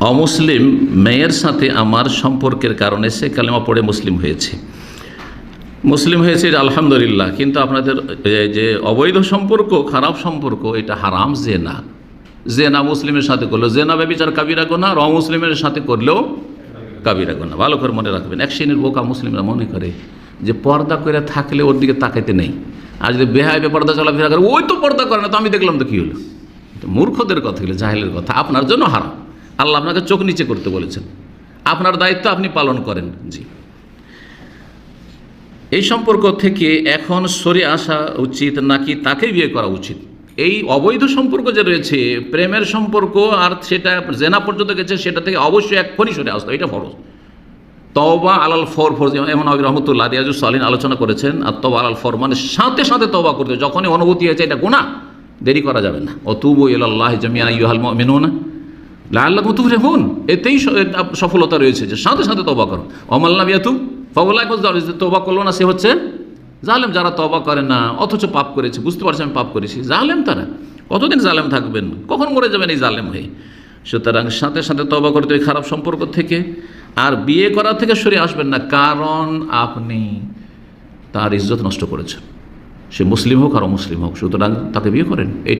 অমুসলিম মেয়ের সাথে আমার সম্পর্কের কারণে সে কালেমা পড়ে মুসলিম হয়েছে আলহামদুলিল্লাহ, কিন্তু আপনাদের যে অবৈধ সম্পর্ক, খারাপ সম্পর্ক, এটা হারাম। জেনা মুসলিমের সাথে করলেও জেনা ব্যভিচার কাবিরা গুনাহ, আর অমুসলিমের সাথে করলেও কাবিরা গুনাহ। ভালো করে মনে রাখবেন। এক শ্রেণীর বোকা মুসলিমরা মনে করে যে পর্দা করে থাকলে ওর দিকে তাকাইতে নেই, আর যদি বেহায় বেপর্দা চলাফেরা করে ওই তো পর্দা করে না, তো আমি দেখলাম তো কী হলো। মূর্খদের কথা হলো, জাহেলের কথা। আপনার জন্য হারাম। আল্লাহ আপনাকে চোখ নিচে করতে বলেছেন, আপনার দায়িত্ব আপনি পালন করেন। জি, এই সম্পর্ক থেকে এখন সরে আসা উচিত নাকি তাকে বিয়ে করা উচিত? এই অবৈধ সম্পর্ক যে রয়েছে, প্রেমের সম্পর্ক, আর সেটা জেনা পর্যন্ত গেছে, সেটা থেকে অবশ্যই এক্ষুনি সরে আসতে, এটা ফরজ। তওবা আলাল ফর, এমন রহমতুল্লাহ রিয়াজুস সালিহিন আলোচনা করেছেন। আর তওবা আলাল ফর মানে সাথে সাথে তওবা করতে, যখনই অনুভূতি হয়েছে এটা গুনাহ, দেরি করা যাবে না। অতুবু ইলাল্লাহি জামিআন আইয়ুহাল মুমিনুনা লাআল্লাকুম তুফলিহুন, এতেই সফলতা রয়েছে যে সাথে সাথে তওবা করো। ওয়ামান লাম ইয়াতুব ফাউলাইকা যালিম, তওবা করলো না সে হচ্ছে জালেম। যারা তওবা করে না অথচ পাপ করেছে, বুঝতে পারছে আমি পাপ করেছি, জালেম তারা। কতদিন জালেম থাকবেন? কখন মরে যাবেন এই জালেম হয়ে? সুতরাং সাথে সাথে তওবা করতে ওই খারাপ সম্পর্ক থেকে, আর বিয়ে করা থেকে সরে আসবেন না, কারণ আপনি তার ইজ্জত নষ্ট করেছেন, সে মুসলিম হোক আর অমুসলিম হোক। সুতরাং তাকে বিয়ে করেন।